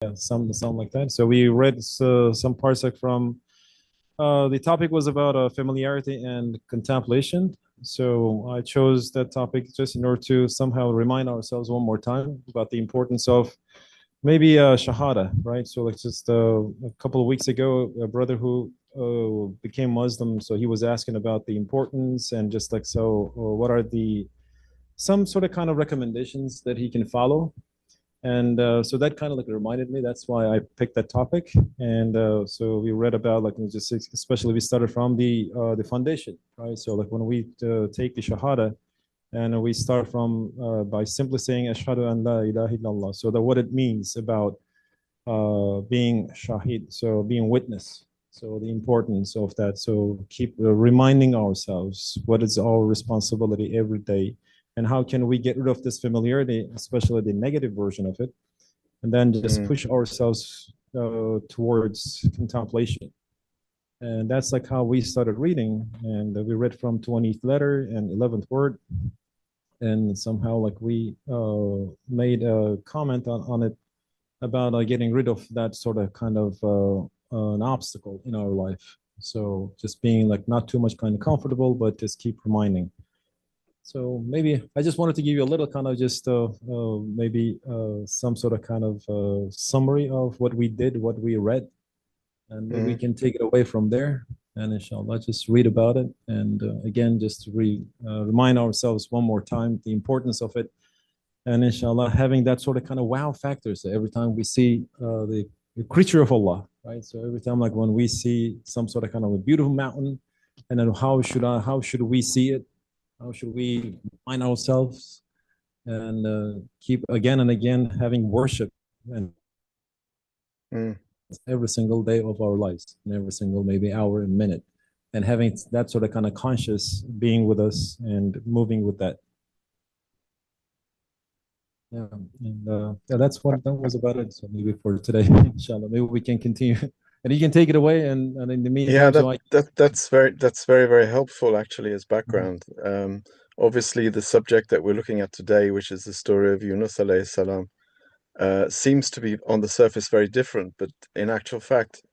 Yeah, something like that. So we read some parts like from the topic was about familiarity and contemplation. So I chose that topic just in order to somehow remind ourselves one more time about the importance of maybe shahada, right? So like just a couple of weeks ago, a brother who became Muslim, so he was asking about the importance and just like so, what are the some sort of kind of recommendations that he can follow, and so that kind of like reminded me. That's why I picked that topic. And so we read about like just especially we started from the foundation, right? So like when we take the shahada, and we start from by simply saying ashhadu an la ilaha illallah. So that what it means about being shahid, so being witness. So the importance of that. So keep reminding ourselves what is our responsibility every day, and how can we get rid of this familiarity, especially the negative version of it, and then just push ourselves towards contemplation. And that's like how we started reading, and we read from 20th letter and 11th word, and somehow like we made a comment on it about getting rid of that sort of kind of an obstacle in our life. So just being like not too much kind of comfortable, but just keep reminding. So maybe I just wanted to give you a little kind of just maybe some sort of kind of summary of what we did, what we read, and maybe we can take it away from there. And inshallah, just read about it. And again, just to remind ourselves one more time the importance of it. And inshallah, having that sort of kind of wow factor. So every time we see the creature of Allah, right? So every time, like when we see some sort of kind of a beautiful mountain, and then how should we see it? How should we find ourselves and keep again and again having worship and every single day of our lives, and every single maybe hour and minute, and having that sort of kind of conscious being with us and moving with that. Yeah, and yeah, that's what that was about it. So maybe for today, inshallah, maybe we can continue, and you can take it away. And in the Yeah, meantime, so I. that's very helpful actually as background. Obviously, the subject that we're looking at today, which is the story of Yunus alayhi salam, seems to be on the surface very different, but in actual fact,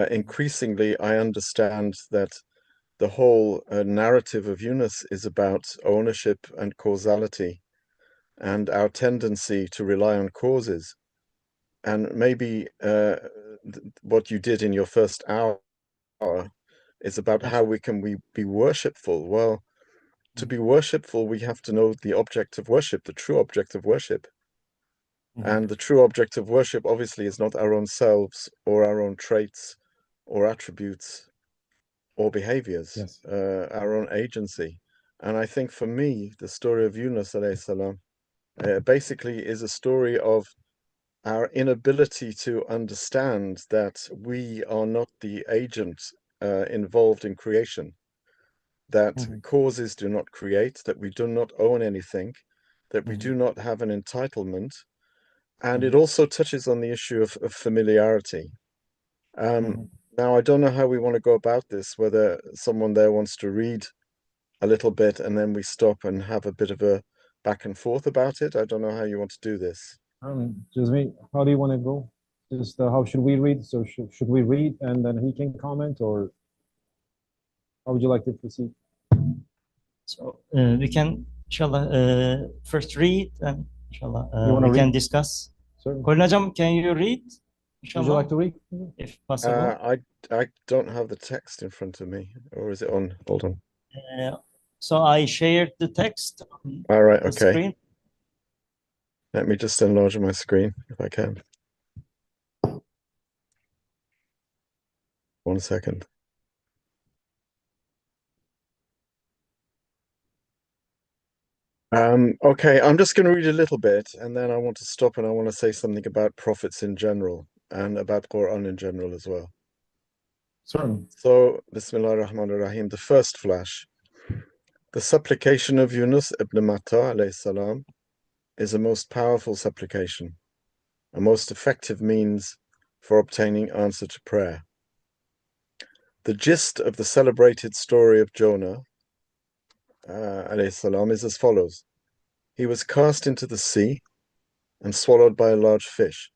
increasingly I understand that the whole narrative of Yunus is about ownership and causality and our tendency to rely on causes. And maybe what you did in your first hour is about how we be worshipful. Well, to be worshipful, we have to know the object of worship, the true object of worship. And the true object of worship obviously is not our own selves or our own traits or attributes or behaviors, Yes. our own agency. And I think for me, the story of Yunus alayhi salam basically is a story of our inability to understand that we are not the agent involved in creation, that causes do not create, that we do not own anything, that we do not have an entitlement. And it also touches on the issue of familiarity. Now, I don't know how we want to go about this, whether someone there wants to read a little bit and then we stop and have a bit of a back and forth about it. I don't know how you want to do this. Just me. How do you want to go? Just how should we read? So should we read and then he can comment, or how would you like to proceed? So we can, inshallah, first read and inshallah You want to we can read? discuss. Certainly. Colin Ajam, can you read? Would you like to read? If possible. I don't have the text in front of me, or is it on? Hold on. So I shared the text on All right, the okay. screen. Let me just enlarge my screen if I can. 1 second. Okay, I'm just going to read a little bit and then I want to stop and I want to say something about prophets in general and about Quran in general as well. Certainly. So, Bismillah ar-Rahman ar-Rahim, the first flash. The supplication of Yunus ibn Matta alayhi salam is a most powerful supplication, a most effective means for obtaining answer to prayer. The gist of the celebrated story of Jonah alayhi salam is as follows. He was cast into the sea and swallowed by a large fish.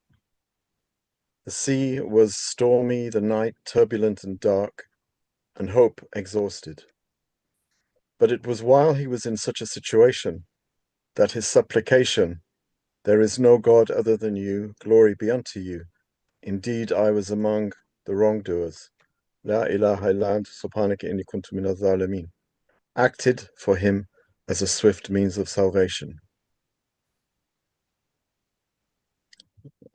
The sea was stormy, the night turbulent and dark, and hope exhausted. But it was while he was in such a situation that his supplication, "There is no God other than you, glory be unto you. Indeed, I was among the wrongdoers. La ilaha illa anta subhanaka inni kuntu minaz zalimin," acted for him as a swift means of salvation.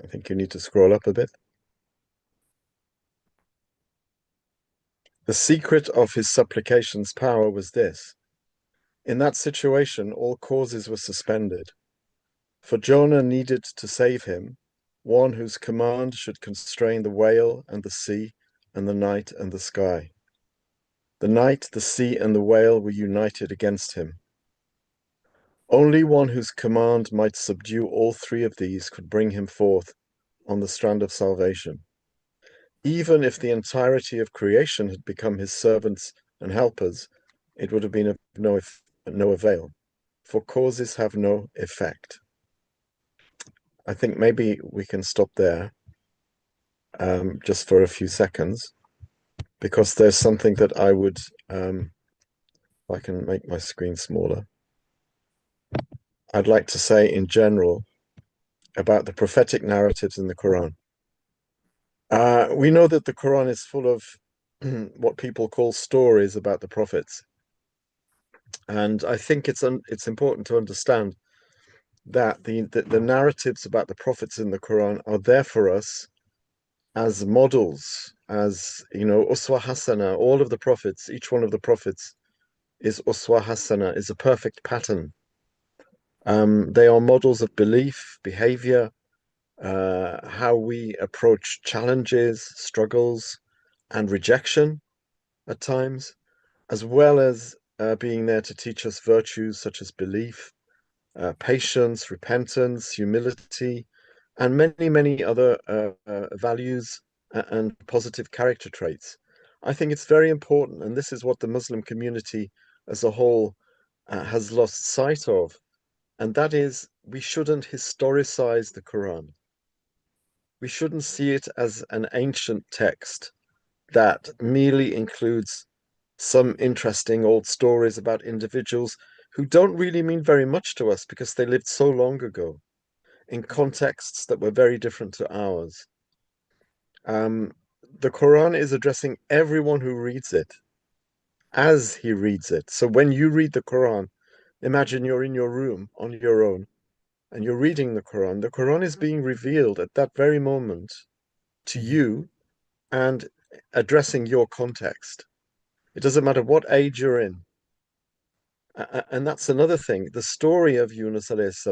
I think you need to scroll up a bit. The secret of his supplication's power was this. In that situation, all causes were suspended. For Jonah needed to save him, one whose command should constrain the whale and the sea and the night and the sky. The night, the sea, and the whale were united against him. Only one whose command might subdue all three of these could bring him forth on the strand of salvation. Even if the entirety of creation had become his servants and helpers, it would have been of no avail, for causes have no effect. I think maybe we can stop there just for a few seconds, because there's something that I would, if I can make my screen smaller, I'd like to say in general about the prophetic narratives in the Quran. We know that the Quran is full of what people call stories about the prophets. And I think it's important to understand that the narratives about the prophets in the Quran are there for us as models, as, uswa hasana. All of the prophets, each one of the prophets is uswa hasana, is a perfect pattern. They are models of belief, behavior, how we approach challenges, struggles, and rejection at times, as well as being there to teach us virtues such as belief, patience, repentance, humility, and many, many other values and positive character traits. I think it's very important, and this is what the Muslim community as a whole has lost sight of, and that is we shouldn't historicize the Quran. We shouldn't see it as an ancient text that merely includes some interesting old stories about individuals who don't really mean very much to us because they lived so long ago in contexts that were very different to ours. The Quran is addressing everyone who reads it as he reads it. So when you read the Quran, imagine you're in your room on your own and you're reading the Quran. The Quran is being revealed at that very moment to you and addressing your context. It doesn't matter what age you're in. And that's another thing. The story of Yunus A.S,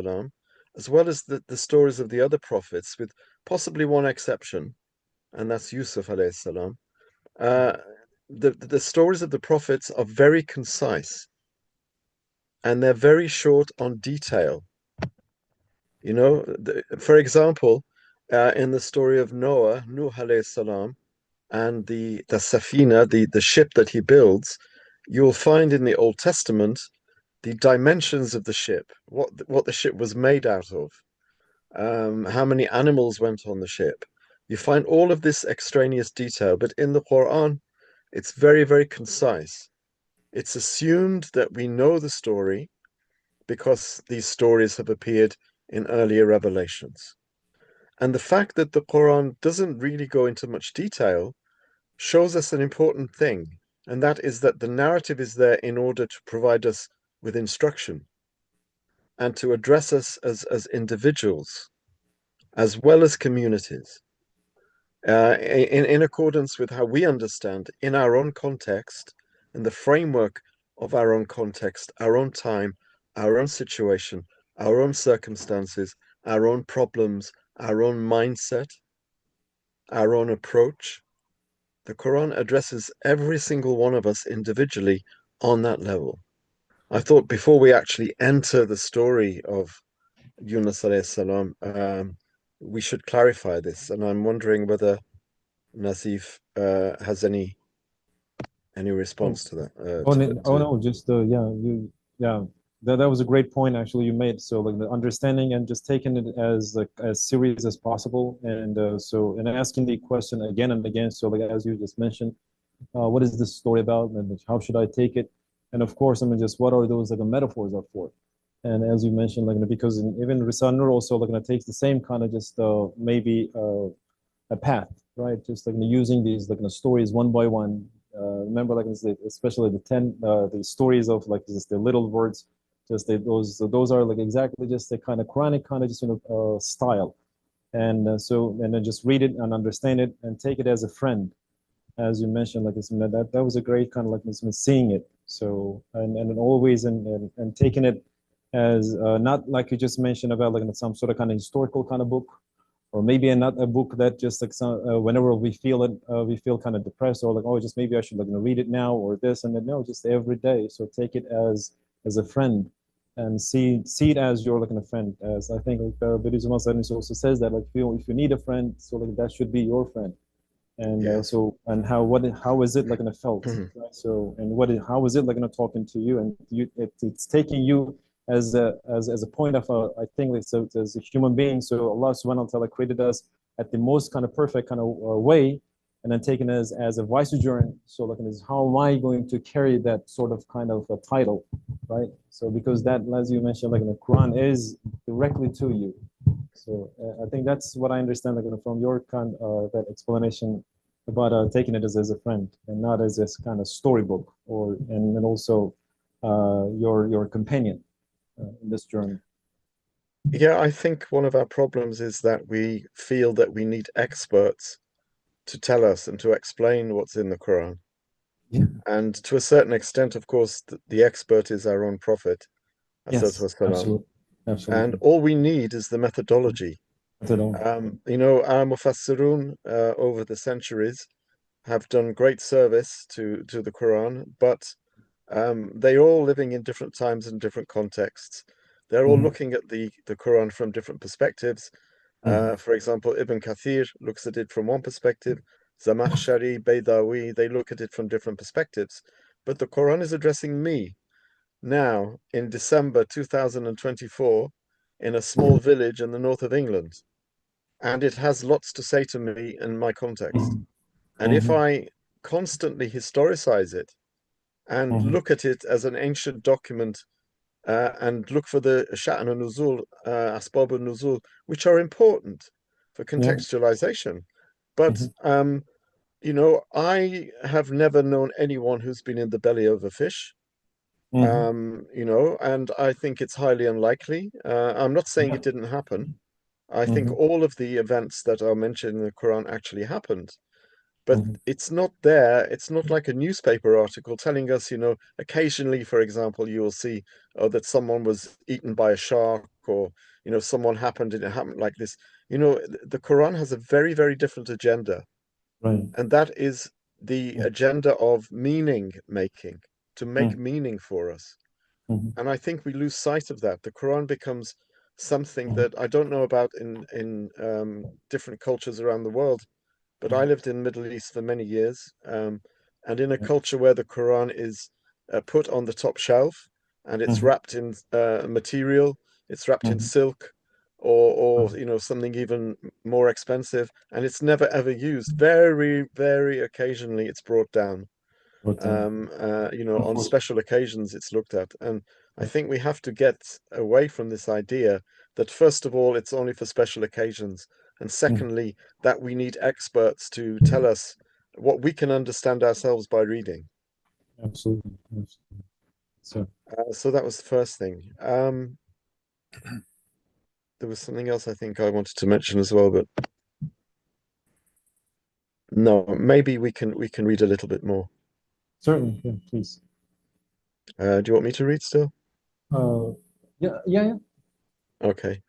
as well as the stories of the other prophets, with possibly one exception, and that's Yusuf A.S, the stories of the prophets are very concise and they're very short on detail. For example, in the story of Noah, Nuh A.S, and the Safina, the ship that he builds, you'll find in the Old Testament the dimensions of the ship, what the ship was made out of, how many animals went on the ship. You find all of this extraneous detail, but in the Quran, it's very, very concise. It's assumed that we know the story because these stories have appeared in earlier revelations. And the fact that the Quran doesn't really go into much detail shows us an important thing, and that is that the narrative is there in order to provide us with instruction and to address us as individuals as well as communities in accordance with how we understand in our own context, in the framework of our own context, our own time, our own situation, our own circumstances, our own problems, our own mindset, our own approach. The Quran addresses every single one of us individually on that level. I thought before we actually enter the story of Yunus A.S, we should clarify this, and I'm wondering whether Nazif has any response to that. No, just yeah, that was a great point actually you made. So like the understanding and just taking it as like as serious as possible, and and asking the question again and again. So like as you just mentioned, what is this story about, and how should I take it? And of course, I mean, just what are those like metaphors are for? And as you mentioned, like because even Risale-i Nur also like it takes the same kind of just maybe a path, right? Just like using these like stories one by one. Remember, like especially the stories of like just the little words, just those are like exactly just the kind of Quranic kind of just style, and and then just read it and understand it and take it as a friend, as you mentioned, like that was a great kind of like seeing it. So and always and taking it as not like you just mentioned about like some sort of kind of historical kind of book, or maybe not a book that just like some whenever we feel it, we feel kind of depressed, or like, oh, just maybe I should like read it now or this and then. No, just every day. So take it as a friend, and see it as your like a friend. As I think like Bediuzzaman Said Nursi also says that like if you need a friend, so like that should be your friend. And Yes. and how is it like in a felt, right? So and how is it like talking to you, and it's taking you as a point of I think like, so as a human being. So Allah subhanahu wa ta'ala created us at the most kind of perfect kind of way, and then taken us as a vicegerent. So like is how am I going to carry that sort of kind of a title, right? So because that, as you mentioned, like in the Quran is directly to you. So I think that's what I understand like from your kind that explanation about taking it as a friend and not as this kind of storybook, or and also your companion in this journey. Yeah, I think one of our problems is that we feel that we need experts to tell us and to explain what's in the Quran. Yeah. And to a certain extent, of course, the expert is our own Prophet, Yes, ﷺ. absolutely, And absolutely. all we need is the methodology. I don't know. Our Mufassirun over the centuries have done great service to the Quran, but they're all living in different times and different contexts. They're all looking at the Quran from different perspectives. For example, Ibn Kathir looks at it from one perspective, Zamakhshari, Baydawi, they look at it from different perspectives. But the Quran is addressing me now in December 2024 in a small village in the north of England. And it has lots to say to me in my context. And if I constantly historicize it and look at it as an ancient document and look for the Sha'n al-Nuzul, Asbab al-Nuzul, which are important for Yeah. contextualization. But, I have never known anyone who's been in the belly of a fish, and I think it's highly unlikely. I'm not saying it didn't happen. I think all of the events that are mentioned in the Quran actually happened. But it's not there. It's not like a newspaper article telling us, occasionally, for example, you will see that someone was eaten by a shark, or, someone happened and it happened like this. The Quran has a very, very different agenda. Right. And that is the agenda of meaning making, to make meaning for us. And I think we lose sight of that. The Quran becomes something that I don't know about in different cultures around the world, but I lived in the Middle East for many years, and in a culture where the Quran is put on the top shelf and it's wrapped in material, it's wrapped in silk, or something even more expensive, and it's never ever used. Very, very occasionally, it's brought down. But On special occasions, it's looked at, and I think we have to get away from this idea that first of all, it's only for special occasions. And secondly, that we need experts to tell us what we can understand ourselves by reading. absolutely, absolutely. So So that was the first thing. There was something else I think I wanted to mention as well, but no, maybe we can read a little bit more. certainly, yeah, please. Do you want me to read still? Uh, yeah, Okay.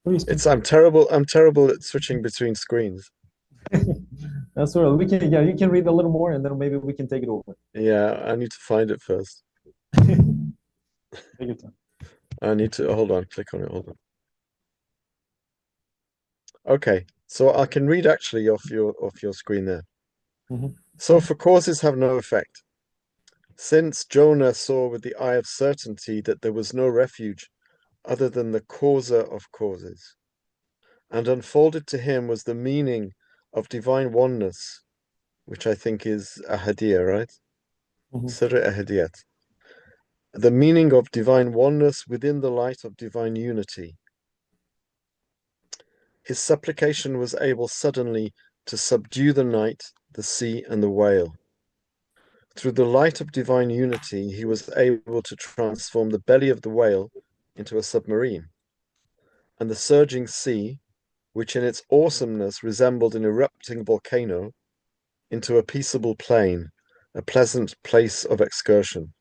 please. I'm terrible at switching between screens. That's all right. We can, yeah, you can read a little more, and then maybe we can take it over. Yeah, I need to find it first. Take your time. I need to hold on, click on it, hold on. Okay, so I can read actually off your screen there. So for causes have no effect. Since Jonah saw with the eye of certainty that there was no refuge other than the causer of causes, and unfolded to him was the meaning of divine oneness, which I think is ahadiyya, right? Sirr ahadiyat. The meaning of divine oneness within the light of divine unity. His supplication was able suddenly to subdue the night, the sea, and the whale. Through the light of divine unity, he was able to transform the belly of the whale into a submarine, and the surging sea, which in its awesomeness resembled an erupting volcano, into a peaceable plain, a pleasant place of excursion.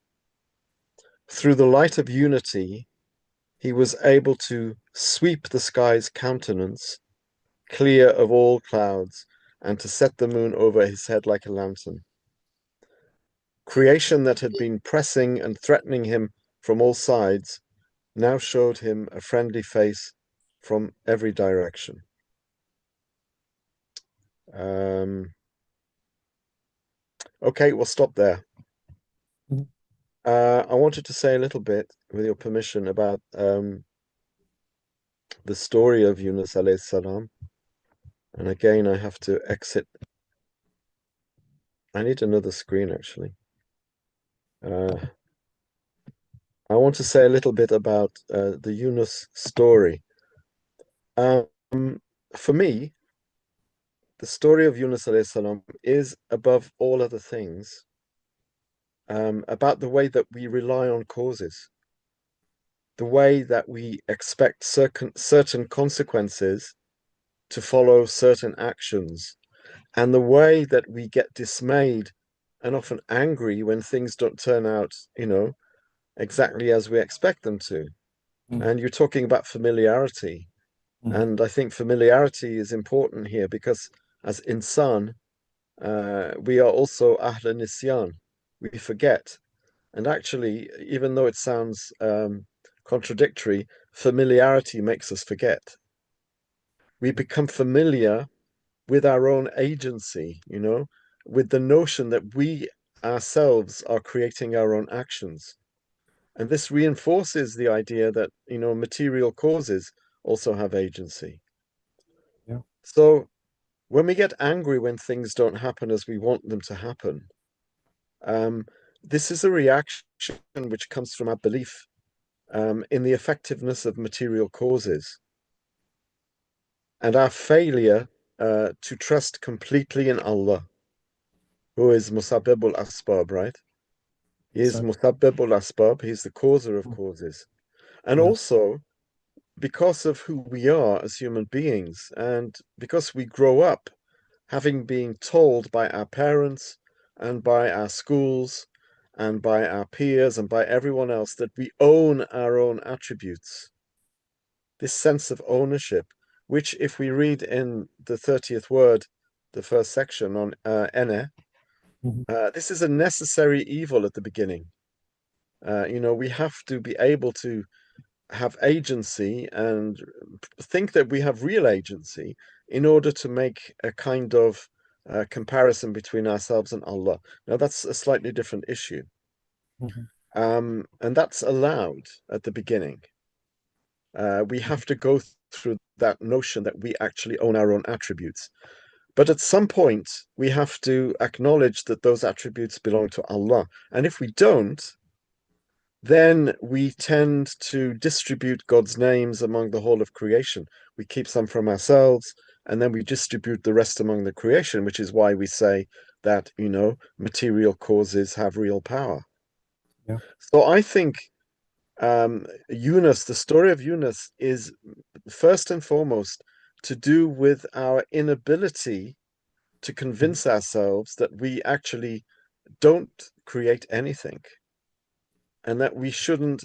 Through the light of unity, he was able to sweep the sky's countenance clear of all clouds, and to set the moon over his head like a lantern. Creation that had been pressing and threatening him from all sides now showed him a friendly face from every direction. Okay, we'll stop there. I wanted to say a little bit, with your permission, about the story of Yunus A.S. And again, I have to exit. I need another screen, actually. I want to say a little bit about the Yunus story. For me, the story of Yunus A.S. is, above all other things, about the way that we rely on causes, the way that we expect certain consequences to follow certain actions, and the way that we get dismayed and often angry when things don't turn out, exactly as we expect them to. And you're talking about familiarity. And I think familiarity is important here because as insan, we are also ahl nisyan. We forget. And actually, even though it sounds contradictory, familiarity makes us forget. We become familiar with our own agency, with the notion that we ourselves are creating our own actions. And this reinforces the idea that, material causes also have agency. Yeah. So when we get angry when things don't happen as we want them to happen, this is a reaction which comes from our belief in the effectiveness of material causes and our failure to trust completely in Allah, who is Musabbibul Asbab, right? He is Musabbibul Asbab, he's the causer of causes. And also, because of who we are as human beings, and because we grow up having been told by our parents and by our schools and by our peers and by everyone else that we own our own attributes. This sense of ownership, which if we read in the 30th word, the first section on Ene, this is a necessary evil at the beginning. We have to be able to have agency and think that we have real agency in order to make a kind of comparison between ourselves and Allah. Now, that's a slightly different issue. And that's allowed at the beginning. We have to go through that notion that we actually own our own attributes. But at some point, we have to acknowledge that those attributes belong to Allah. And if we don't, then we tend to distribute God's names among the whole of creation. We keep some from ourselves, and then we distribute the rest among the creation, which is why we say that, material causes have real power. Yeah. So I think Yunus, the story of Yunus, is first and foremost to do with our inability to convince ourselves that we actually don't create anything, and that we shouldn't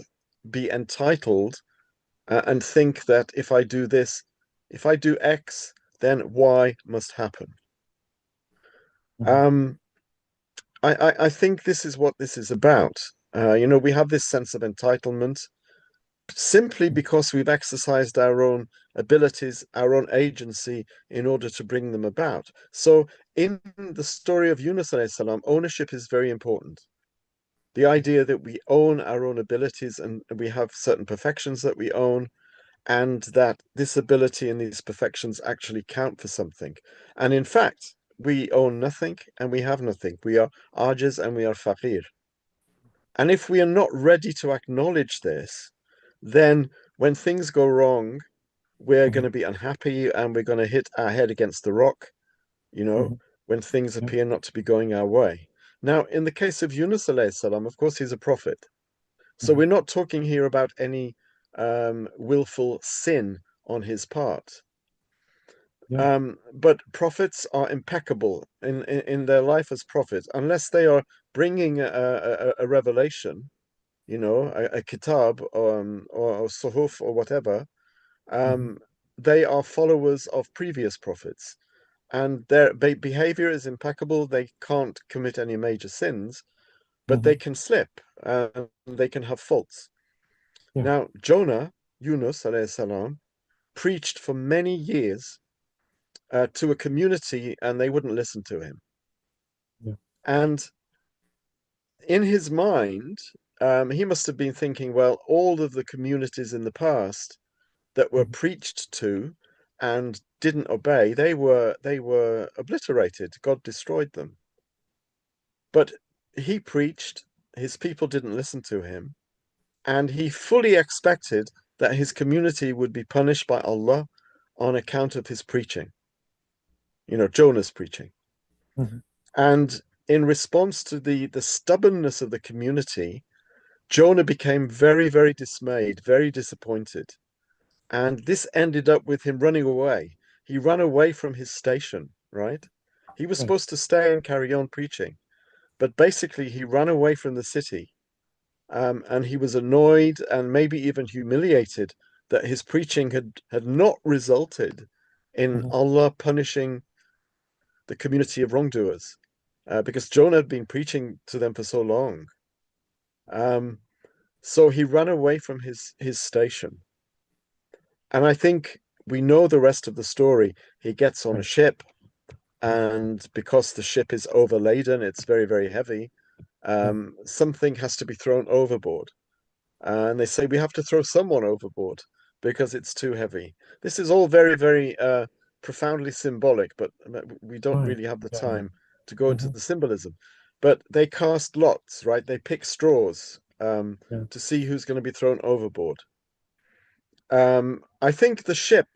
be entitled and think that if I do this, if I do X, then Y must happen. I think this is what this is about. We have this sense of entitlement simply because we've exercised our own abilities, our own agency in order to bring them about. So in the story of Yunus A.S., ownership is very important. The idea that we own our own abilities and we have certain perfections that we own, and that this ability and these perfections actually count for something. And in fact, we own nothing and we have nothing. We are ajiz and we are faqir. And if we are not ready to acknowledge this, then when things go wrong, we're going to be unhappy and we're going to hit our head against the rock, when things appear not to be going our way. Now, in the case of Yunus A.S, of course, he's a prophet. So we're not talking here about any willful sin on his part. But prophets are impeccable in their life as prophets, unless they are bringing a revelation, a kitab or suhuf or whatever. They are followers of previous prophets, and their behavior is impeccable. They can't commit any major sins, but they can slip and they can have faults. Yeah. Now, Jonah, Yunus A.S, preached for many years to a community, and they wouldn't listen to him. Yeah. And in his mind, he must have been thinking, well, all of the communities in the past that were preached to and didn't obey, they were obliterated. God destroyed them. But he preached, his people didn't listen to him, and he fully expected that his community would be punished by Allah on account of his preaching, Jonah's preaching. And in response to the stubbornness of the community, Jonah became very, very dismayed, very disappointed. And this ended up with him running away. He ran away from his station, right? He was supposed to stay and carry on preaching, but basically he ran away from the city. And he was annoyed and maybe even humiliated that his preaching had not resulted in Allah punishing the community of wrongdoers, because Jonah had been preaching to them for so long. So he ran away from his station. And I think we know the rest of the story. He gets on a ship, and because the ship is overladen, it's very, very heavy. Something has to be thrown overboard. And they say we have to throw someone overboard because it's too heavy. This is all very, very profoundly symbolic, but we don't really have the time to go into the symbolism. But they cast lots, right? They pick straws to see who's going to be thrown overboard. I think the ship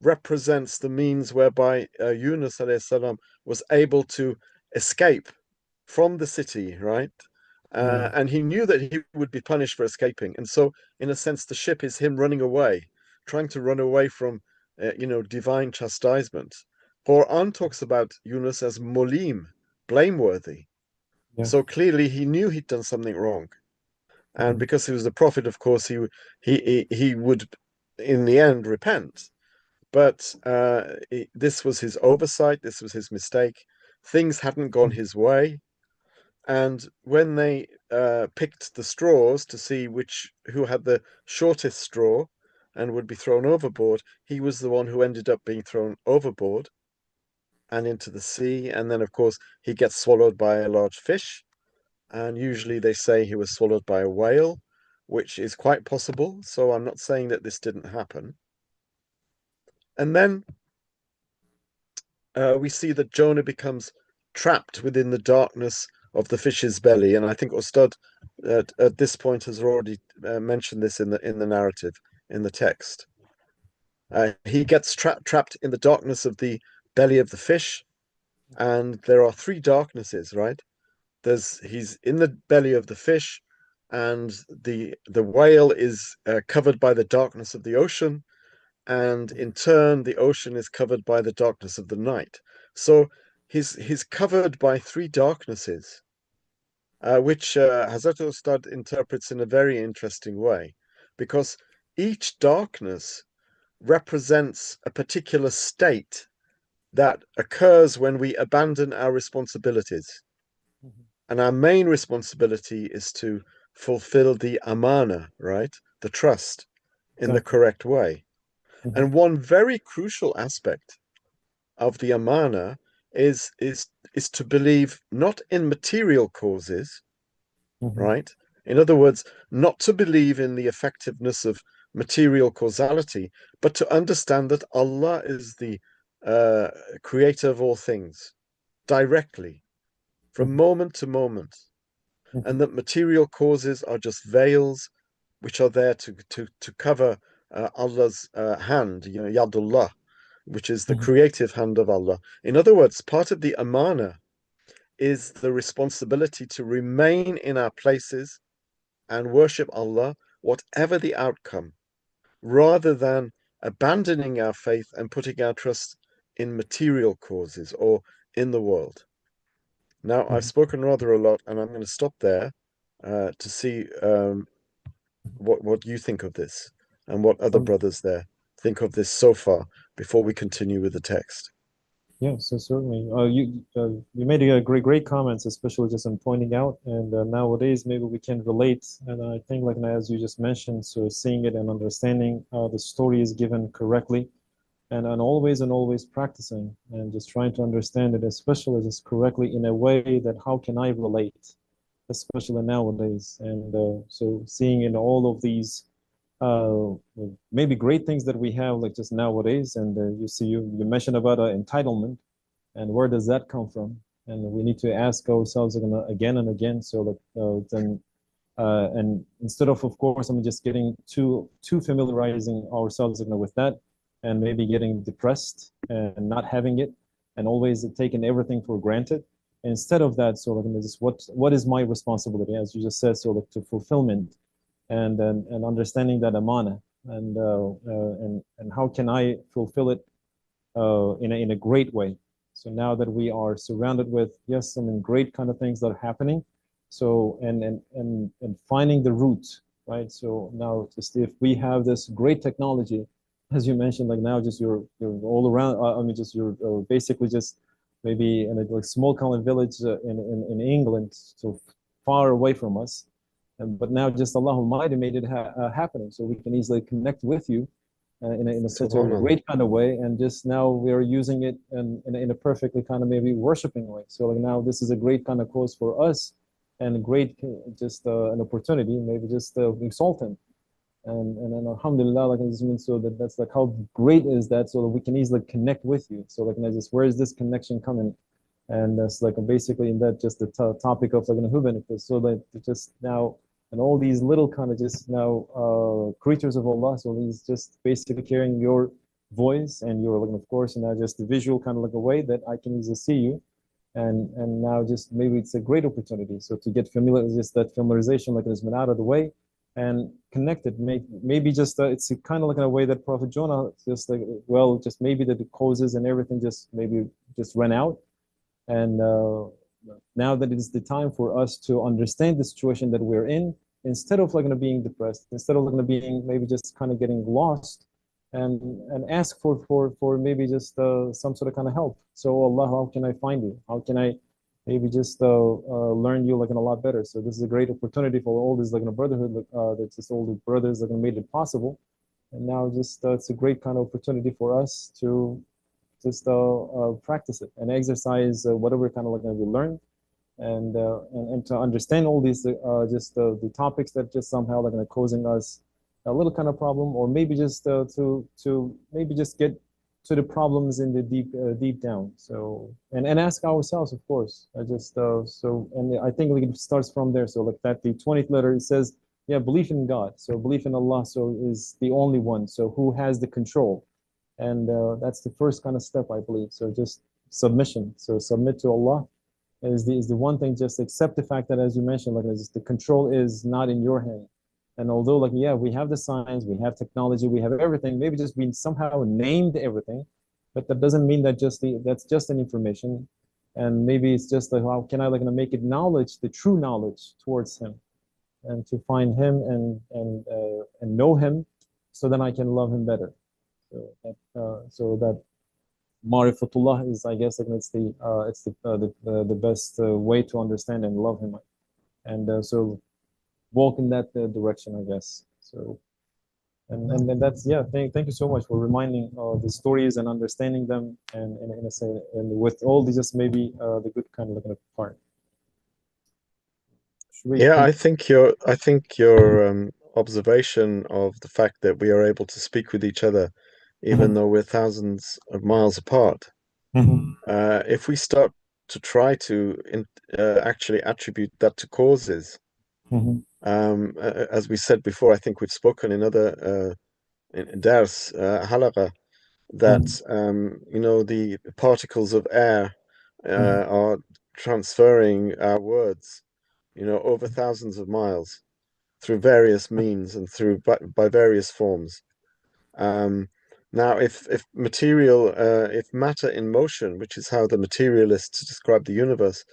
represents the means whereby Yunus A.S. was able to escape from the city, right? And he knew that he would be punished for escaping. And so, in a sense, the ship is him running away, trying to run away from, divine chastisement. Quran talks about Yunus as mulim, blameworthy. So clearly he knew he'd done something wrong. And because he was the prophet, of course, he would, in the end, repent. But this was his oversight. This was his mistake. Things hadn't gone his way. And when they picked the straws to see who had the shortest straw and would be thrown overboard, he was the one who ended up being thrown overboard and into the sea. And then, of course, he gets swallowed by a large fish. And usually they say he was swallowed by a whale, which is quite possible. So I'm not saying that this didn't happen. And then we see that Jonah becomes trapped within the darkness of the fish's belly, and I think Ustad at this point has already mentioned this in the narrative, in the text. He gets trapped in the darkness of the belly of the fish, and there are three darknesses, right? He's in the belly of the fish, and the whale is covered by the darkness of the ocean, and in turn the ocean is covered by the darkness of the night. So he's covered by three darknesses, which Hazrat Ustad interprets in a very interesting way, because each darkness represents a particular state that occurs when we abandon our responsibilities. And our main responsibility is to fulfill the amana, right? The trust in the correct way. And one very crucial aspect of the amana is to believe not in material causes, right? In other words, not to believe in the effectiveness of material causality, but to understand that Allah is the creator of all things directly, from moment to moment, and that material causes are just veils which are there to cover Allah's hand, Yadullah, which is the creative hand of Allah. In other words, part of the amana is the responsibility to remain in our places and worship Allah, whatever the outcome, rather than abandoning our faith and putting our trust in material causes or in the world. Now, I've spoken rather a lot, and I'm going to stop there to see what you think of this and what other brothers there think of this so far before we continue with the text. Yeah, so certainly. You made a great comments, especially just on pointing out. And nowadays, maybe we can relate. And I think, like as you just mentioned, so seeing it and understanding the story is given correctly, and always practicing and just trying to understand it, especially just correctly in a way that how can I relate, especially nowadays. And so seeing in all of these uh, maybe great things that we have like just nowadays, and you mentioned about entitlement, and where does that come from? And we need to ask ourselves again and again. So and instead of course, I'm just getting too familiarizing ourselves with that, and maybe getting depressed and not having it, and always taking everything for granted. Instead of that, so just what is my responsibility, as you just said, so to fulfillment, and understanding that amana, and how can I fulfill it in a great way. So now that we are surrounded with, yes, great kind of things that are happening, so and finding the root, right? So now just if we have this great technology, as you mentioned, like now just you're all around. Just you're basically just maybe in a like small kind of village in England, so far away from us. But now just Allah Almighty made it happening, so we can easily connect with you in such a great kind of way. And just now we are using it in a perfectly kind of maybe worshiping way. So like now this is a great kind of cause for us, and a great just an opportunity, maybe just exalt Him. And then Alhamdulillah, like this means so that's like how great is that, so that we can easily connect with you. So like just where is this connection coming? And that's like basically in that just the topic of like who benefits. So that just now, and all these little kind of just now creatures of Allah, so He's just basically carrying your voice and your like of course, and now just the visual kind of like a way that I can easily see you. And now just maybe it's a great opportunity, so to get familiar, just that familiarization like has been out of the way and connected. Maybe just it's kind of like in a way that Prophet Jonah just like, well, just maybe that the causes and everything just maybe just ran out. And now that it is the time for us to understand the situation that we're in, instead of like being depressed, instead of like being maybe just kind of getting lost, and ask for maybe just some sort of kind of help. So Allah, how can I find you? How can I maybe just learn you like a lot better? So this is a great opportunity for all this like brotherhood, that's just all the brothers that made it possible. And now just it's a great kind of opportunity for us to just practice it and exercise whatever kind of like we learn, and to understand all these just the topics that just somehow like causing us a little kind of problem, or maybe just to maybe just get to the problems in the deep down. So and ask ourselves, of course, and I think like it starts from there. So like that the 20th letter, it says, yeah, belief in God. So belief in Allah, so is the only one, so who has the control. And that's the first kind of step, I believe. So just submission. So submit to Allah is the one thing. Just accept the fact that, as you mentioned, like the control is not in your hand. And although, like, yeah, we have the science, we have technology, we have everything. Maybe just we somehow named everything, but that doesn't mean that that's just an information. And maybe it's just like, how can I like make it knowledge, the true knowledge towards Him, and to find Him and know Him, so then I can love Him better. So that Marifatullah is, I guess, like it's the best way to understand and love Him, and so walk in that direction, I guess. So and that's, yeah. Thank you so much for reminding the stories and understanding them, and in a say, and with all these just maybe the good kind of like part. Yeah, I think your observation of the fact that we are able to speak with each other, even though we're thousands of miles apart, if we start to try to actually attribute that to causes, as we said before, I think we've spoken in other dars, halaqa, that the particles of air are transferring our words, over thousands of miles through various means and by various forms. Now, if matter in motion, which is how the materialists describe the universe,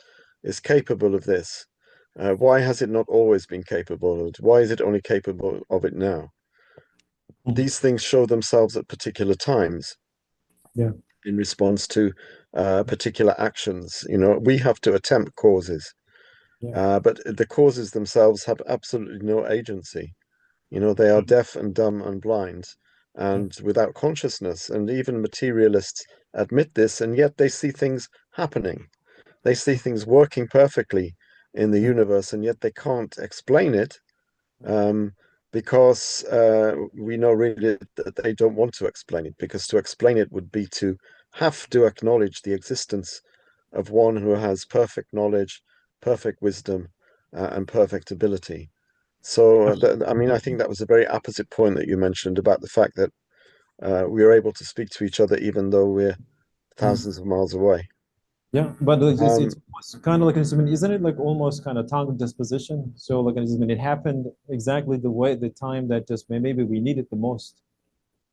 is capable of this, why has it not always been capable of it? Why is it only capable of it now? These things show themselves at particular times. Yeah. In response to particular actions. We have to attempt causes, but the causes themselves have absolutely no agency. They are deaf and dumb and blind and without consciousness. And even materialists admit this, and yet they see things happening. They see things working perfectly in the universe, and yet they can't explain it. Because we know really that they don't want to explain it, because to explain it would be to have to acknowledge the existence of one who has perfect knowledge, perfect wisdom, and perfect ability. So, I think that was a very apposite point that you mentioned about the fact that we are able to speak to each other even though we're thousands of miles away. Yeah, but it's kind of like, isn't it like almost kind of tongue disposition? So like, it happened exactly the time that just maybe we need it the most,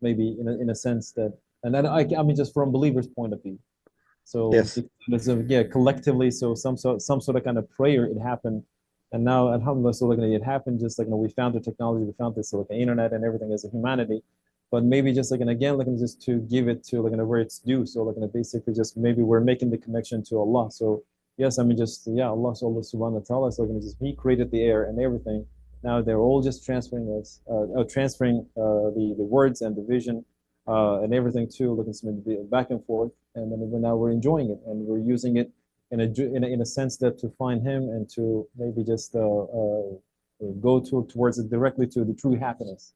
maybe in a sense that, and then I mean, just from believers' point of view. So Yes. collectively, so some sort of kind of prayer, it happened, and now alhamdulillah, so like it happened just like we found the technology, we found this, so like the internet and everything as a humanity, but maybe just like, and again, like just to give it to like where it's due. So like basically just maybe we're making the connection to Allah. So yes, I mean just Allah, so Allah subhanahu wa ta'ala, so just He created the air and everything. Now they're all just transferring us, transferring the words and the vision and everything too, looking back and forth, and then now we're enjoying it and we're using it in a sense that to find Him and to maybe just go towards it directly to the true happiness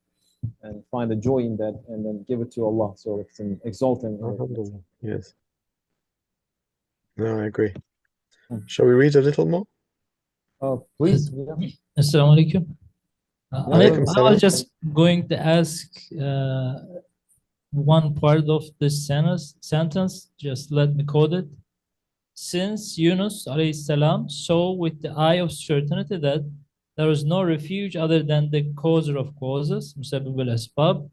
and find the joy in that, and then give it to Allah. So it's an exalting. Yes. No, I agree. Shall we read a little more? Please. Assalamu alaikum. I was just going to ask one part of this sentence. Just let me quote it. Since Yunus A.S. saw with the eye of certainty that there is no refuge other than the causer of causes, Musabbib al-Asbab,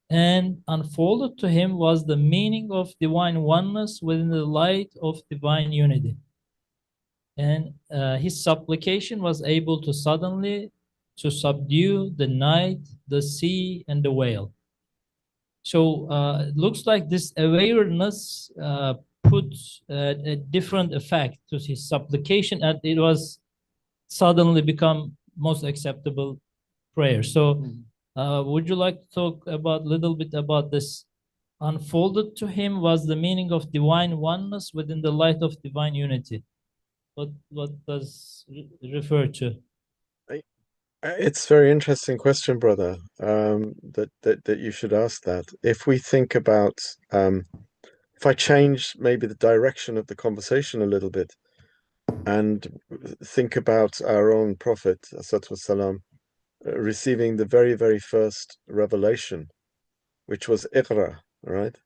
and unfolded to him was the meaning of divine oneness within the light of divine unity. And his supplication was able to suddenly to subdue the night, the sea, and the whale. So it looks like this awareness puts a different effect to his supplication, and it was suddenly become most acceptable prayer. So would you like to talk about a little bit about this? Unfolded to him was the meaning of divine oneness within the light of divine unity. What does it refer to? It's a very interesting question, brother, that you should ask that. If we think about, if I change maybe the direction of the conversation a little bit and think about our own Prophet, ﷺ, receiving the very, very first revelation, which was Iqra, right?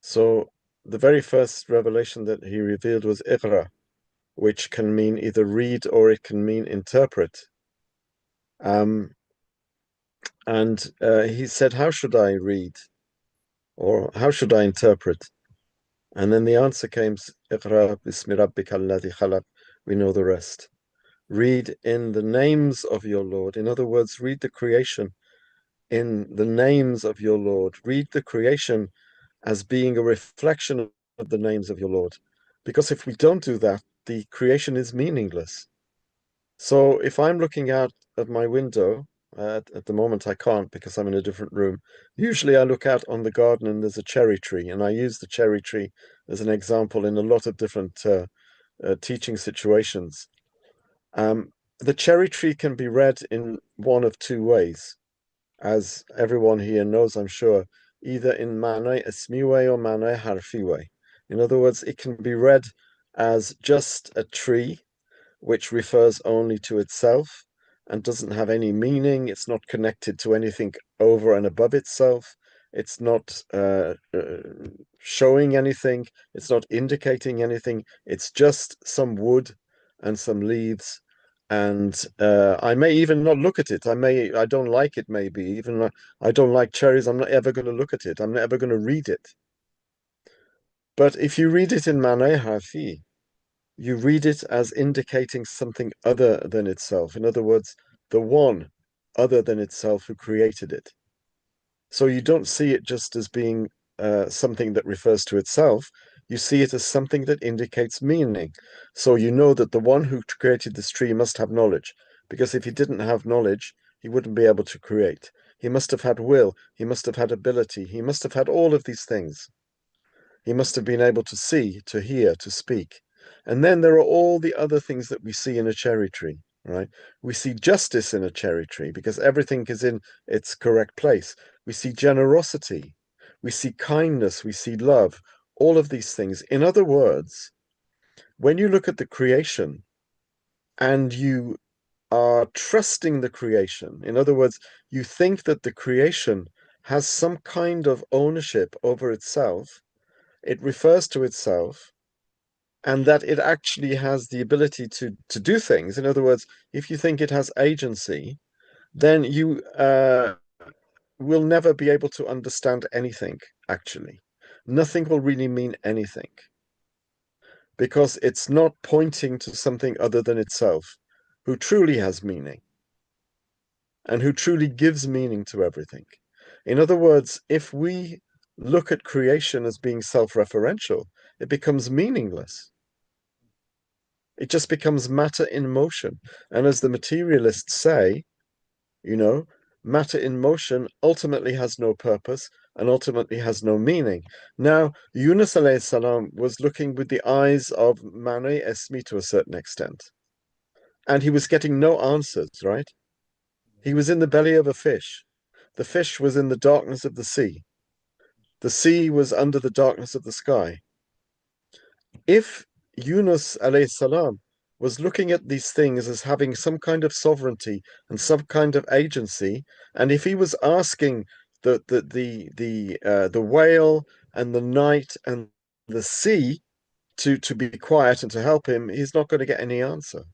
So the very first revelation that he revealed was Iqra, which can mean either read or it can mean interpret. And he said, how should I read? Or how should I interpret? And then the answer came, Iqra bismi rabbika alladhi khalaq. We know the rest. Read in the names of your Lord. In other words, read the creation in the names of your Lord. Read the creation as being a reflection of the names of your Lord. Because if we don't do that, the creation is meaningless. So if I'm looking out of my window, at the moment I can't because I'm in a different room. Usually I look out on the garden and there's a cherry tree, and I use the cherry tree as an example in a lot of different teaching situations. the cherry tree can be read in one of two ways, as everyone here knows, I'm sure, either in manai ismi way or manai harfi way. In other words, it can be read as just a tree, which refers only to itself and doesn't have any meaning. It's not connected to anything over and above itself. It's not showing anything. It's not indicating anything. It's just some wood and some leaves. And I may even not look at it. I don't like it, maybe. Even I don't like cherries. I'm not ever going to look at it. I'm not ever going to read it. But if you read it in Manay Hafi, you read it as indicating something other than itself. In other words, the one other than itself who created it. So you don't see it just as being something that refers to itself. You see it as something that indicates meaning. So you know that the one who created this tree must have knowledge, because if he didn't have knowledge, he wouldn't be able to create. He must have had will. He must have had ability. He must have had all of these things. He must have been able to see, to hear, to speak. And then there are all the other things that we see in a cherry tree, right? We see justice in a cherry tree because everything is in its correct place. We see generosity. We see kindness. We see love. All of these things. In other words, when you look at the creation and you are trusting the creation, in other words, you think that the creation has some kind of ownership over itself, it refers to itself, and that it actually has the ability to do things. In other words, if you think it has agency, then you will never be able to understand anything, actually. Nothing will really mean anything because it's not pointing to something other than itself, who truly has meaning and who truly gives meaning to everything. In other words, if we look at creation as being self-referential, it becomes meaningless. It just becomes matter in motion. And as the materialists say, you know, matter in motion ultimately has no purpose and ultimately has no meaning. Now, Yunus A.S. was looking with the eyes of Mane Esmi to a certain extent. And he was getting no answers, right? He was in the belly of a fish. The fish was in the darkness of the sea. The sea was under the darkness of the sky. If Yunus alayhi salam was looking at these things as having some kind of sovereignty and some kind of agency, and if he was asking the whale and the night and the sea to be quiet and to help him, he's not going to get any answer.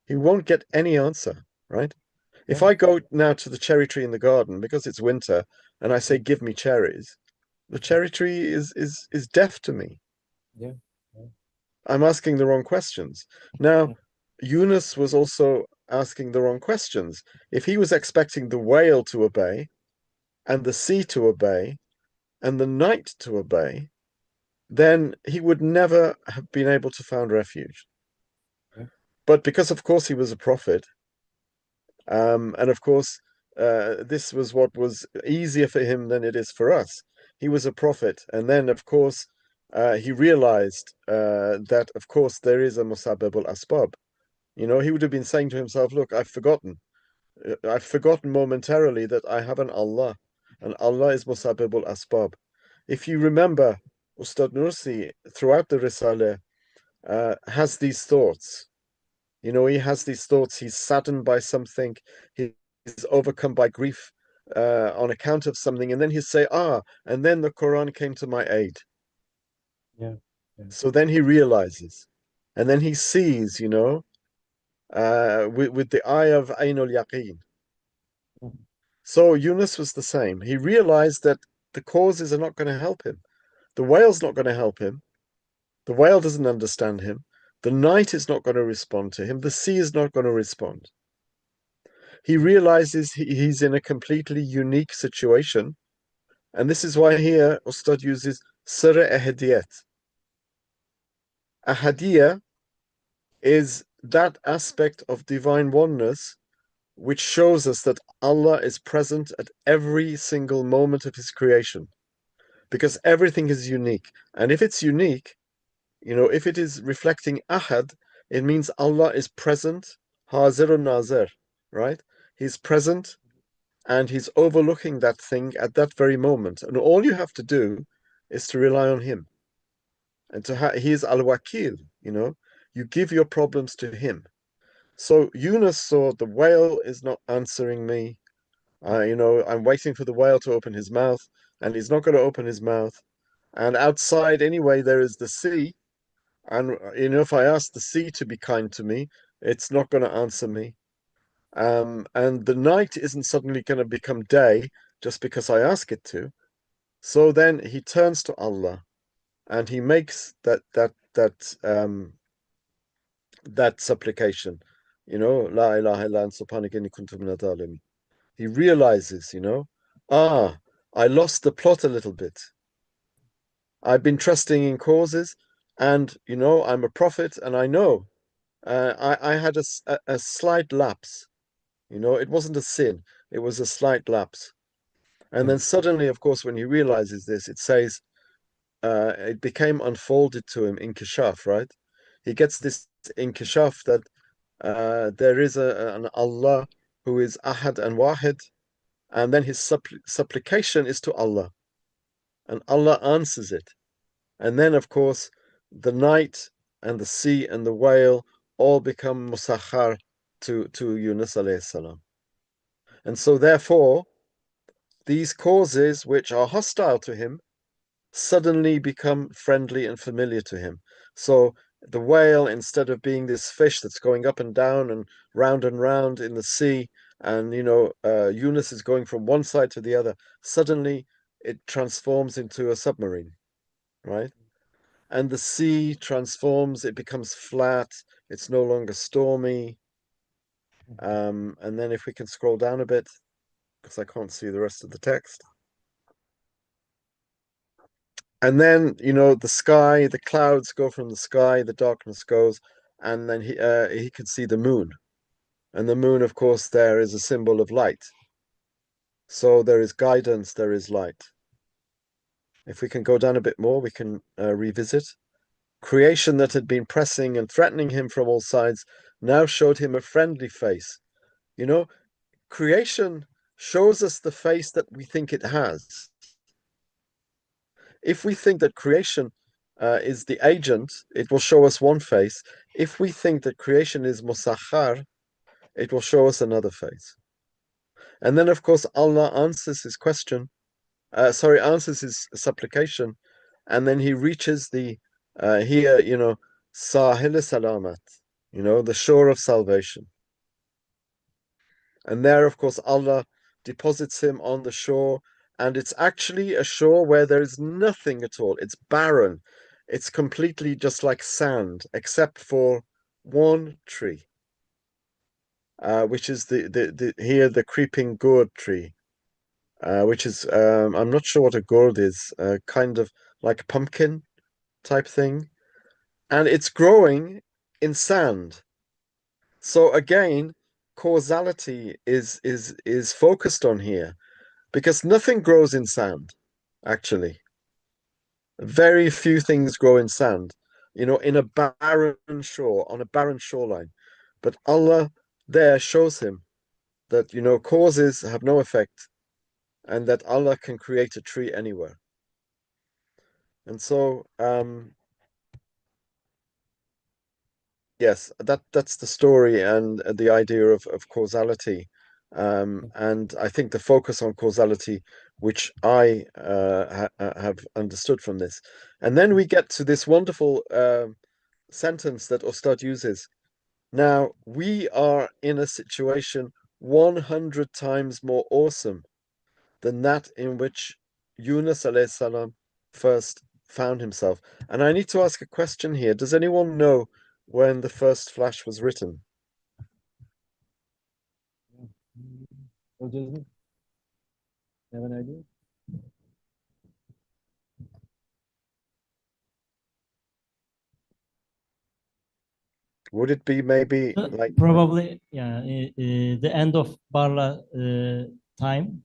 He won't get any answer, right? If I go now to the cherry tree in the garden because it's winter and I say, "Give me cherries," the cherry tree is deaf to me. Yeah. I'm asking the wrong questions. Now, Yunus was also asking the wrong questions. If he was expecting the whale to obey, and the sea to obey, and the night to obey, then he would never have been able to find refuge. Yeah. But because, of course, he was a prophet, and of course, this was what was easier for him than it is for us. He was a prophet, and then, of course, he realized that, of course, there is a Musababul Asbab. You know, he would have been saying to himself, "Look, I've forgotten. I've forgotten momentarily that I have an Allah, and Allah is Musababul Asbab." If you remember, Ustad Nursi, throughout the Risale, has these thoughts. You know, he has these thoughts. He's saddened by something. He's overcome by grief on account of something, and then he'll say, and then the Quran came to my aid. Yeah. So then he realizes, and then he sees, you know, with the eye of Ainul Yaqeen. So Yunus was the same. He realized that the causes are not going to help him. The whale's not going to help him. The whale doesn't understand him. The night is not going to respond to him. The sea is not going to respond. He realizes he's in a completely unique situation. And this is why here Ustad uses Sirr Ahadiyat. Ahadiyya is that aspect of divine oneness which shows us that Allah is present at every single moment of his creation, because everything is unique. And if it's unique, you know, if it is reflecting Ahad, it means Allah is present, hazirun nazir, right? He's present and he's overlooking that thing at that very moment. And all you have to do is to rely on him. And he's al-wakil, you know, you give your problems to him. So Yunus saw the whale is not answering me. You know, I'm waiting for the whale to open his mouth, and he's not going to open his mouth. And outside, anyway, there is the sea. And, you know, if I ask the sea to be kind to me, it's not going to answer me. And the night isn't suddenly going to become day just because I ask it to. So then he turns to Allah, and he makes that supplication, you know, La ilaha illa anta subhanaka inni kuntu minadh dhalimin. He realizes, you know, I lost the plot a little bit. I've been trusting in causes, and you know, I'm a prophet, and I know I had a slight lapse. You know, it wasn't a sin; it was a slight lapse. And then suddenly, of course, when he realizes this, it says it became unfolded to him in Kishaf, right? He gets this in Kishaf that there is an Allah who is Ahad and Wahid, and then his supplication is to Allah, and Allah answers it. And then, of course, the night and the sea and the whale all become musakhar to Yunus A.S. And so, therefore, these causes which are hostile to him suddenly become friendly and familiar to him. So the whale, instead of being this fish that's going up and down and round in the sea, and you know, Yunus is going from one side to the other, suddenly it transforms into a submarine, right? And the sea transforms, it becomes flat, it's no longer stormy. And then if we can scroll down a bit, because I can't see the rest of the text. And then, you know, the sky, the clouds go from the sky, the darkness goes, and then he could see the moon. And the moon, of course, there is a symbol of light. So there is guidance, there is light. If we can go down a bit more, we can revisit. Creation that had been pressing and threatening him from all sides now showed him a friendly face. You know, creation shows us the face that we think it has. If we think that creation is the agent, it will show us one face. If we think that creation is musakhar, it will show us another face. And then, of course, Allah answers his question, answers his supplication, and then he reaches the here, you know, Sahil Salamat, you know, the shore of salvation. And there, of course, Allah deposits him on the shore, and it's actually a shore where there is nothing at all. It's barren. It's completely just like sand, except for one tree, which is the creeping gourd tree, which is I'm not sure what a gourd is, kind of like a pumpkin type thing, and it's growing in sand. So again, causality is focused on here, because nothing grows in sand, actually. Very few things grow in sand, you know, in a barren shore, on a barren shoreline. But Allah there shows him that, you know, causes have no effect, and that Allah can create a tree anywhere. And so, yes, that's the story and the idea of causality. And I think the focus on causality, which I have understood from this. And then we get to this wonderful sentence that Ustad uses. Now, we are in a situation 100 times more awesome than that in which Yunus alayhi salam first found himself. And I need to ask a question here. Does anyone know when the first flash was written? You have an idea? Would it be maybe like Probably, yeah, the end of Barla time.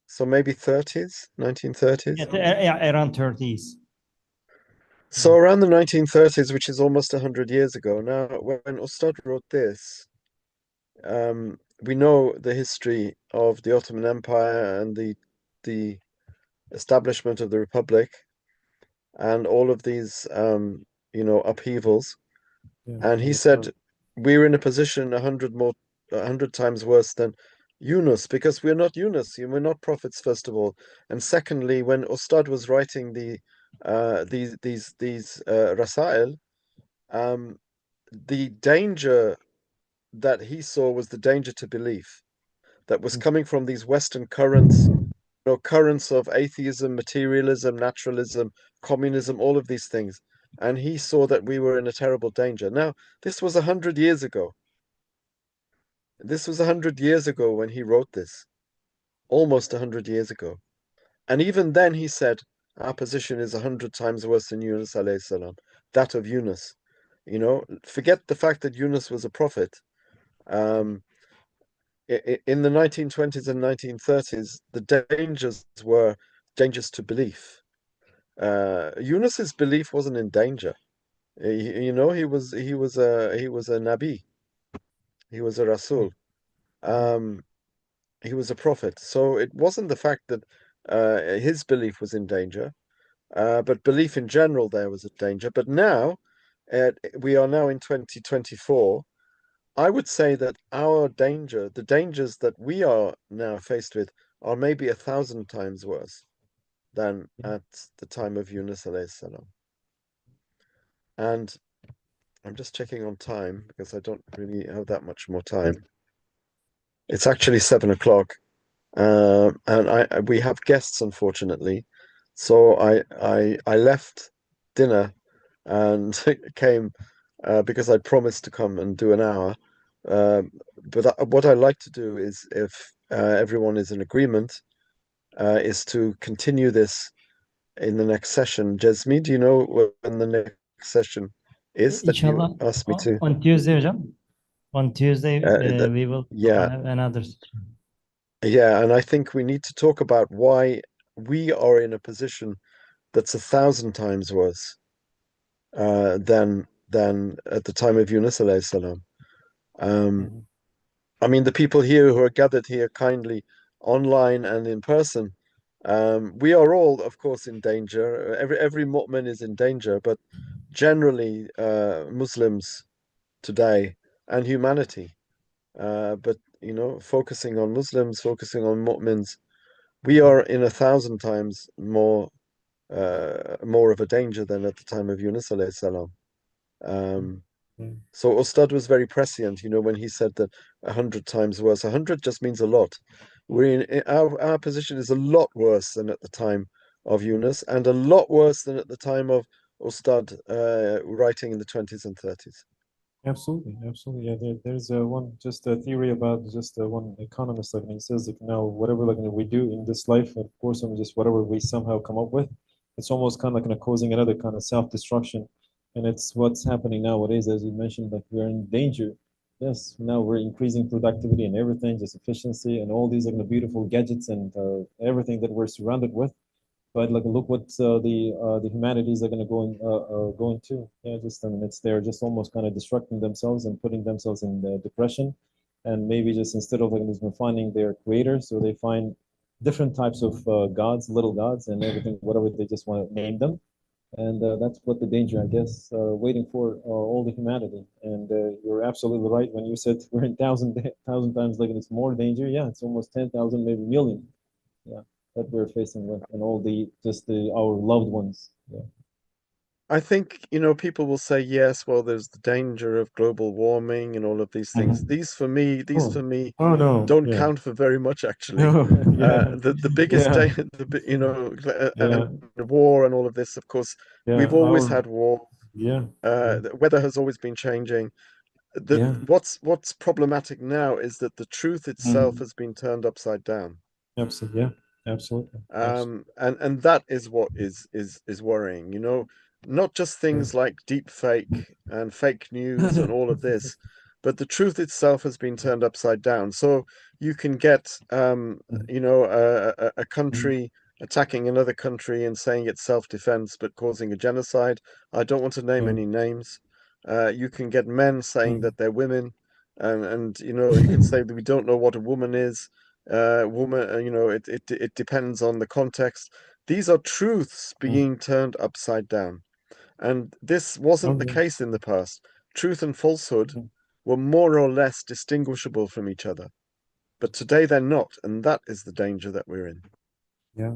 so maybe 30s, 1930s? Yeah, around 30s. So around the 1930s, which is almost 100 years ago now, when Ustad wrote this, we know the history of the Ottoman Empire and the establishment of the Republic and all of these upheavals. Yeah, And he said we were in a position 100 times worse than Yunus, because we're not Yunus, we're not prophets, first of all. And secondly, when Ustad was writing these Rasail, the danger that he saw was the danger to belief that was coming from these Western currents, currents of atheism, materialism, naturalism, communism, all of these things. And he saw that we were in a terrible danger. Now, this was 100 years ago. This was 100 years ago when he wrote this, almost 100 years ago. And even then he said, our position is 100 times worse than Yunus alayhi salam, that of Yunus. Forget the fact that Yunus was a prophet. In the 1920s and 1930s, the dangers were dangers to belief. Yunus's belief wasn't in danger. He was a Nabi. He was a Rasul. He was a prophet. So it wasn't the fact that his belief was in danger, but belief in general there was a danger. But now, we are now in 2024. I would say that the dangers that we are now faced with, are maybe 1,000 times worse than at the time of Yunus alayhi salam. And I'm just checking on time because I don't really have that much more time. It's actually 7 o'clock, and we have guests, unfortunately. So I left dinner and came because I'd promised to come and do an hour. But what I like to do is, if everyone is in agreement, is to continue this in the next session. Jasmine, do you know when the next session is that you Inshallah, asked me to? on Tuesday, hocam. On Tuesday, we will Yeah, have another session. yeah, and I think we need to talk about why we are in a position that's 1,000 times worse than at the time of Yunus alayhi salam. I mean, the people here who are gathered here kindly, online and in person, we are all, of course, in danger. Every mu'min is in danger, but generally, Muslims today and humanity, but focusing on Muslims, focusing on mu'mins, we are in 1,000 times more of a danger than at the time of Yunus alayhi salam. So Ustad was very prescient, when he said that 100 times worse. 100 just means a lot. Our position is a lot worse than at the time of Yunus, and a lot worse than at the time of Ustad writing in the 20s and 30s. Absolutely. Yeah, there's just a theory about just one economist, like, and he says, like, now whatever like we do in this life, of course, and just whatever we somehow come up with, it's almost kind of like causing another kind of self-destruction, and it's what's happening nowadays, as you mentioned, like we're in danger. Yes, now we're increasing productivity and everything, just efficiency and all these like the beautiful gadgets and everything that we're surrounded with. But like, look what the humanities are going to. Yeah, just I mean, they're just almost kind of destructing themselves and putting themselves in depression, and maybe just instead of like just finding their creator, so they find different types of gods, little gods, and everything, whatever they just want to name them, and that's what the danger, I guess, waiting for all the humanity. And you're absolutely right when you said we're in thousand times like it's more danger. Yeah, it's almost 10,000, maybe million. Yeah, that we're facing with, and all our loved ones. Yeah. I think, people will say, yes, well, there's the danger of global warming and all of these things. These for me Oh no. don't Yeah. count for very much, actually. No. Yeah. The biggest Yeah. and war and all of this, of course, Yeah. we've always had war. Yeah. The weather has always been changing. Yeah. What's problematic now is that the truth itself has been turned upside down. Absolutely. Yeah. Absolutely. And that is what is worrying, not just things like deep fake and fake news and all of this, but the truth itself has been turned upside down. So you can get a country attacking another country and saying it's self-defense but causing a genocide. I don't want to name any names. You can get men saying that they're women, and you know, you can say that we don't know what a woman is. Woman, you know, it depends on the context. These are truths being turned upside down, and this wasn't the case in the past. Truth and falsehood were more or less distinguishable from each other, but today they're not, and that is the danger that we're in. Yeah,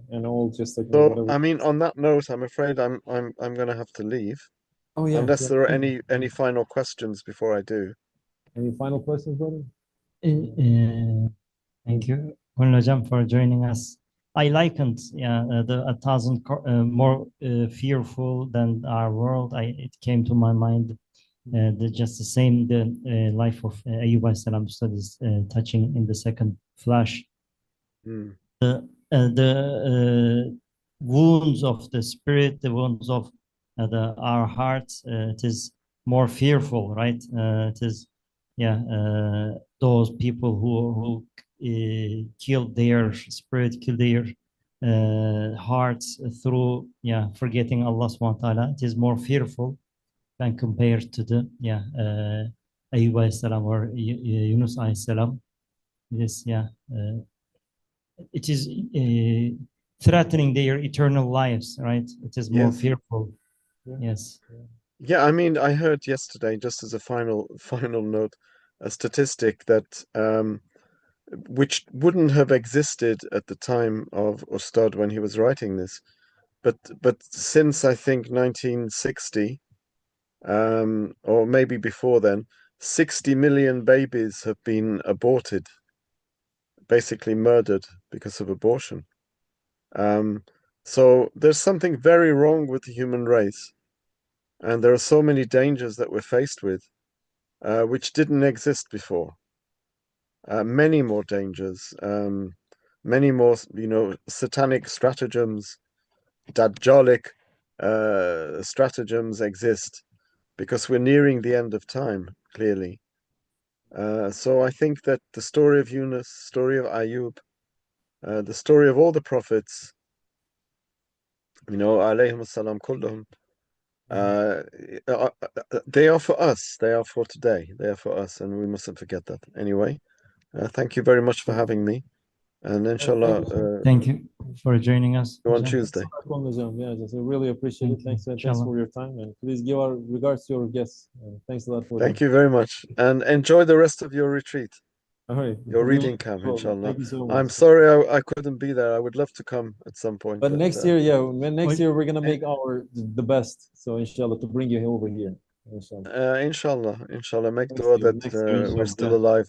and all just like So, whatever. I mean, on that note, I'm afraid I'm going to have to leave, Oh yeah. unless there are any final questions before I do. Any final questions, brother? Thank you, Hocam, for joining us. I likened, the 1,000 more fearful than our world. It came to my mind just the same, the life of Ayyub alayhi salam studies, touching in the second flash. The wounds of the spirit, the wounds of our hearts, it is more fearful, right? It is, those people who kill their spirit, kill their hearts through forgetting Allah subhanahu wa ta'ala. It is more fearful than compared to the Ayyub alayhi salam or Yunus alayhi salam. This it is threatening their eternal lives, right? It is more fearful. Yes. Yeah, I mean, I heard yesterday, just as a final note, a statistic that which wouldn't have existed at the time of Ustad when he was writing this, but since I think 1960, or maybe before then, 60 million babies have been aborted, basically murdered because of abortion. So there's something very wrong with the human race, and there are so many dangers that we're faced with, which didn't exist before. Many more dangers, many more, you know, satanic stratagems, Dajjalic stratagems exist because we're nearing the end of time, clearly. So I think that the story of Yunus, story of Ayub, the story of all the prophets, you know, alayhim assalam kullahum, they are for us. They are for today. They are for us, and we mustn't forget that. Anyway, thank you very much for having me, and inshallah, thank you for joining us on Tuesday. Yeah, just really appreciate it. Thanks for your time, and please give our regards to your guests. Thanks a lot for Thank you very much, and enjoy the rest of your retreat. All right. Your reading camp, inshallah. Thank you so much. I'm sorry I couldn't be there. I would love to come at some point. But next year, next year we're gonna make the best. So inshallah, to bring you over here. Inshallah. Inshallah, make dua that we're still alive.